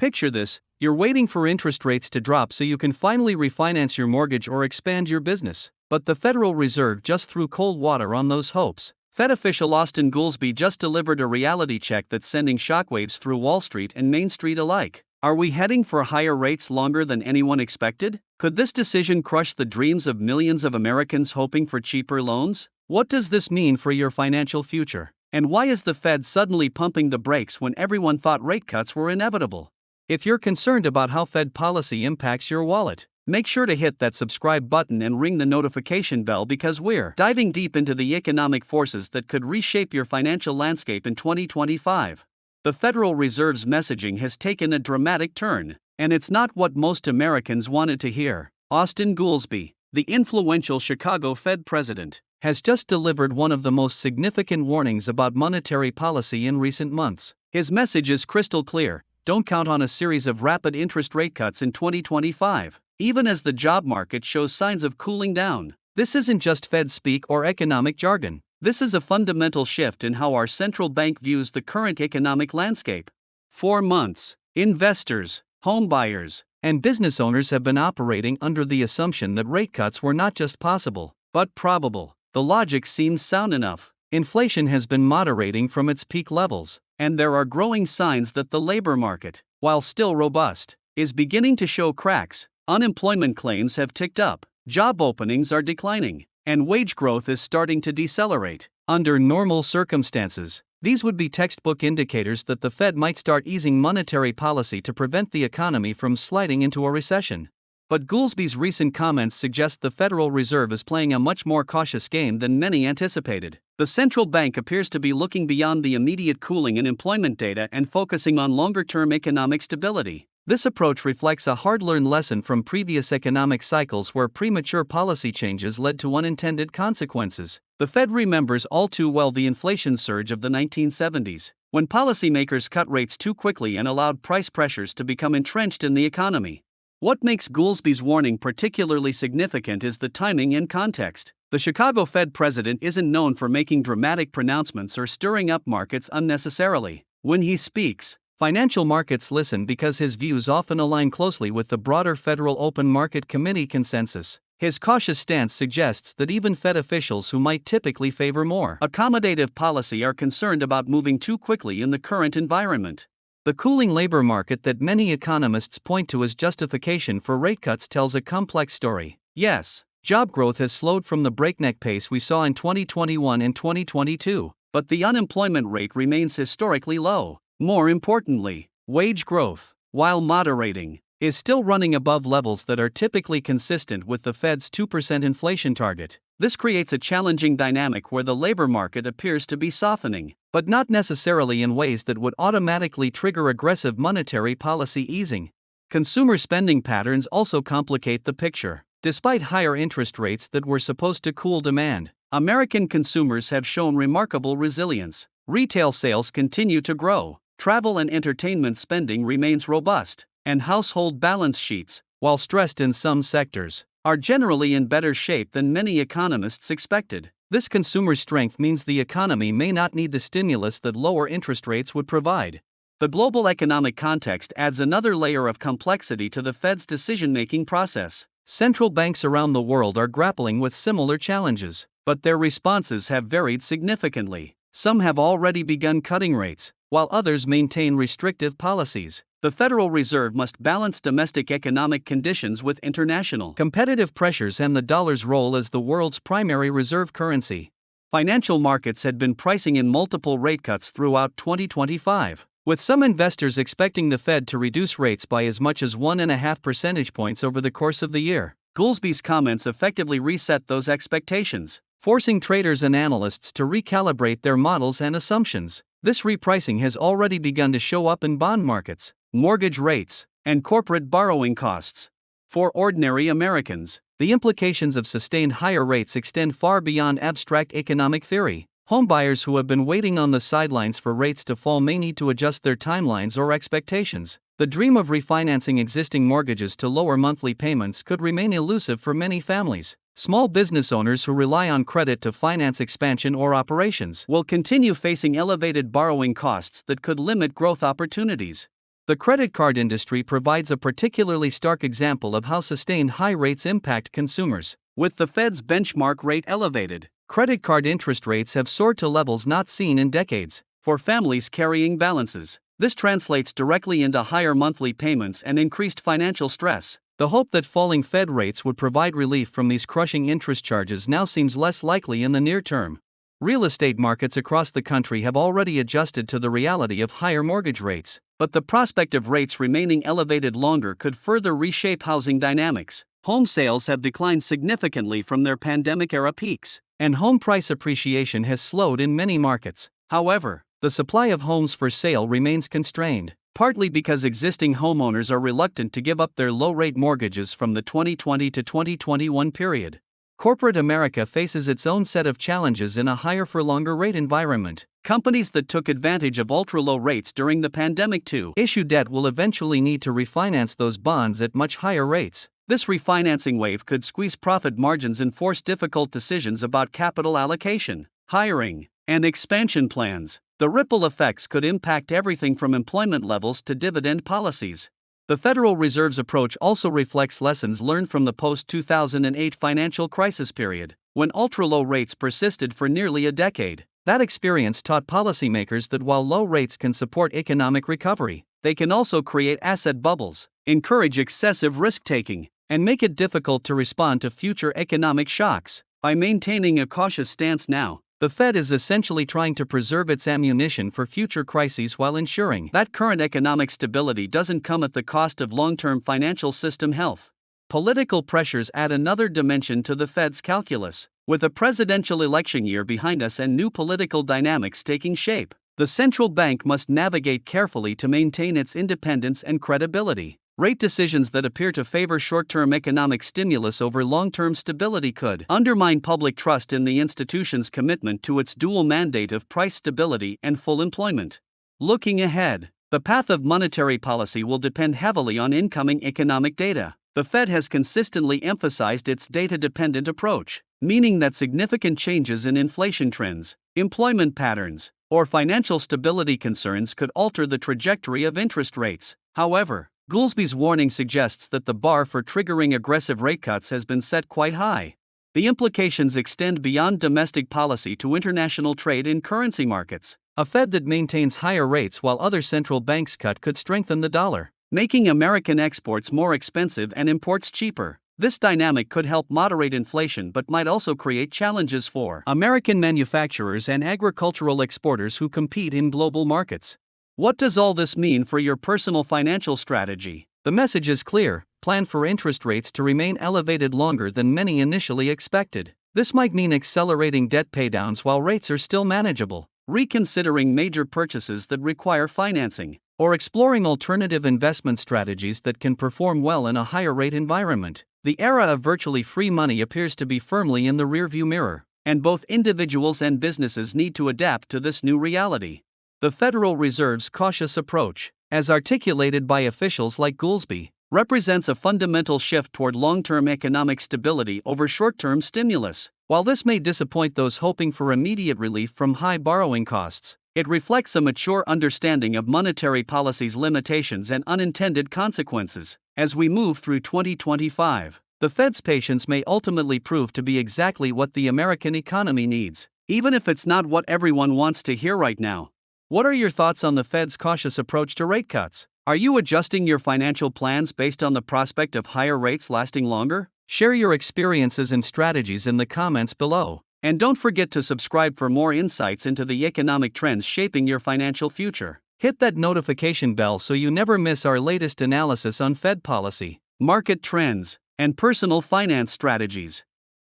Picture this: you're waiting for interest rates to drop so you can finally refinance your mortgage or expand your business. But the Federal Reserve just threw cold water on those hopes. Fed official Austan Goolsbee just delivered a reality check that's sending shockwaves through Wall Street and Main Street alike. Are we heading for higher rates longer than anyone expected? Could this decision crush the dreams of millions of Americans hoping for cheaper loans? What does this mean for your financial future? And why is the Fed suddenly pumping the brakes when everyone thought rate cuts were inevitable? If you're concerned about how Fed policy impacts your wallet, make sure to hit that subscribe button and ring the notification bell, because we're diving deep into the economic forces that could reshape your financial landscape in 2025. The Federal Reserve's messaging has taken a dramatic turn, and it's not what most Americans wanted to hear. Austan Goolsbee, the influential Chicago Fed president, has just delivered one of the most significant warnings about monetary policy in recent months. His message is crystal clear: don't count on a series of rapid interest rate cuts in 2025, even as the job market shows signs of cooling down. This isn't just Fed speak or economic jargon. This is a fundamental shift in how our central bank views the current economic landscape. For months, investors, homebuyers, and business owners have been operating under the assumption that rate cuts were not just possible, but probable. The logic seems sound enough. Inflation has been moderating from its peak levels, and there are growing signs that the labor market, while still robust, is beginning to show cracks. Unemployment claims have ticked up, job openings are declining, and wage growth is starting to decelerate. Under normal circumstances, these would be textbook indicators that the Fed might start easing monetary policy to prevent the economy from sliding into a recession. But Goolsbee's recent comments suggest the Federal Reserve is playing a much more cautious game than many anticipated. The central bank appears to be looking beyond the immediate cooling in employment data and focusing on longer-term economic stability. This approach reflects a hard-learned lesson from previous economic cycles where premature policy changes led to unintended consequences. The Fed remembers all too well the inflation surge of the 1970s, when policymakers cut rates too quickly and allowed price pressures to become entrenched in the economy. What makes Goolsbee's warning particularly significant is the timing and context. The Chicago Fed president isn't known for making dramatic pronouncements or stirring up markets unnecessarily. When he speaks, financial markets listen because his views often align closely with the broader Federal Open Market Committee consensus. His cautious stance suggests that even Fed officials who might typically favor more accommodative policy are concerned about moving too quickly in the current environment. The cooling labor market that many economists point to as justification for rate cuts tells a complex story. Yes, job growth has slowed from the breakneck pace we saw in 2021 and 2022, but the unemployment rate remains historically low. More importantly, wage growth, while moderating, is still running above levels that are typically consistent with the Fed's 2% inflation target. This creates a challenging dynamic where the labor market appears to be softening, but not necessarily in ways that would automatically trigger aggressive monetary policy easing. Consumer spending patterns also complicate the picture. Despite higher interest rates that were supposed to cool demand, American consumers have shown remarkable resilience. Retail sales continue to grow, travel and entertainment spending remains robust, and household balance sheets, while stressed in some sectors, are generally in better shape than many economists expected. This consumer strength means the economy may not need the stimulus that lower interest rates would provide. The global economic context adds another layer of complexity to the Fed's decision-making process. Central banks around the world are grappling with similar challenges, but their responses have varied significantly. Some have already begun cutting rates, while others maintain restrictive policies. The Federal Reserve must balance domestic economic conditions with international competitive pressures and the dollar's role as the world's primary reserve currency. Financial markets had been pricing in multiple rate cuts throughout 2025, with some investors expecting the Fed to reduce rates by as much as 1.5 percentage points over the course of the year. Goolsbee's comments effectively reset those expectations, forcing traders and analysts to recalibrate their models and assumptions. This repricing has already begun to show up in bond markets, mortgage rates, and corporate borrowing costs. For ordinary Americans, the implications of sustained higher rates extend far beyond abstract economic theory. Homebuyers who have been waiting on the sidelines for rates to fall may need to adjust their timelines or expectations. The dream of refinancing existing mortgages to lower monthly payments could remain elusive for many families. Small business owners who rely on credit to finance expansion or operations will continue facing elevated borrowing costs that could limit growth opportunities. The credit card industry provides a particularly stark example of how sustained high rates impact consumers. With the Fed's benchmark rate elevated, credit card interest rates have soared to levels not seen in decades. For families carrying balances, this translates directly into higher monthly payments and increased financial stress. The hope that falling Fed rates would provide relief from these crushing interest charges now seems less likely in the near term. Real estate markets across the country have already adjusted to the reality of higher mortgage rates, but the prospect of rates remaining elevated longer could further reshape housing dynamics. Home sales have declined significantly from their pandemic-era peaks, and home price appreciation has slowed in many markets. However, the supply of homes for sale remains constrained, partly because existing homeowners are reluctant to give up their low-rate mortgages from the 2020 to 2021 period. Corporate America faces its own set of challenges in a higher-for-longer rate environment. Companies that took advantage of ultra-low rates during the pandemic to issue debt will eventually need to refinance those bonds at much higher rates. This refinancing wave could squeeze profit margins and force difficult decisions about capital allocation, hiring, and expansion plans. The ripple effects could impact everything from employment levels to dividend policies. The Federal Reserve's approach also reflects lessons learned from the post-2008 financial crisis period, when ultra-low rates persisted for nearly a decade. That experience taught policymakers that while low rates can support economic recovery, they can also create asset bubbles, encourage excessive risk-taking, and make it difficult to respond to future economic shocks. By maintaining a cautious stance now, the Fed is essentially trying to preserve its ammunition for future crises while ensuring that current economic stability doesn't come at the cost of long-term financial system health. Political pressures add another dimension to the Fed's calculus. With a presidential election year behind us and new political dynamics taking shape, the central bank must navigate carefully to maintain its independence and credibility. Rate decisions that appear to favor short-term economic stimulus over long-term stability could undermine public trust in the institution's commitment to its dual mandate of price stability and full employment. Looking ahead, the path of monetary policy will depend heavily on incoming economic data. The Fed has consistently emphasized its data-dependent approach, meaning that significant changes in inflation trends, employment patterns, or financial stability concerns could alter the trajectory of interest rates. However, Goolsby's warning suggests that the bar for triggering aggressive rate cuts has been set quite high. The implications extend beyond domestic policy to international trade in currency markets. A Fed that maintains higher rates while other central banks cut could strengthen the dollar, making American exports more expensive and imports cheaper. This dynamic could help moderate inflation but might also create challenges for American manufacturers and agricultural exporters who compete in global markets. What does all this mean for your personal financial strategy? The message is clear: plan for interest rates to remain elevated longer than many initially expected. This might mean accelerating debt paydowns while rates are still manageable, reconsidering major purchases that require financing, or exploring alternative investment strategies that can perform well in a higher rate environment. The era of virtually free money appears to be firmly in the rearview mirror, and both individuals and businesses need to adapt to this new reality. The Federal Reserve's cautious approach, as articulated by officials like Goolsby, represents a fundamental shift toward long-term economic stability over short-term stimulus. While this may disappoint those hoping for immediate relief from high borrowing costs, it reflects a mature understanding of monetary policy's limitations and unintended consequences. As we move through 2025, the Fed's patience may ultimately prove to be exactly what the American economy needs, even if it's not what everyone wants to hear right now. What are your thoughts on the Fed's cautious approach to rate cuts? Are you adjusting your financial plans based on the prospect of higher rates lasting longer? Share your experiences and strategies in the comments below. And don't forget to subscribe for more insights into the economic trends shaping your financial future. Hit that notification bell so you never miss our latest analysis on Fed policy, market trends, and personal finance strategies.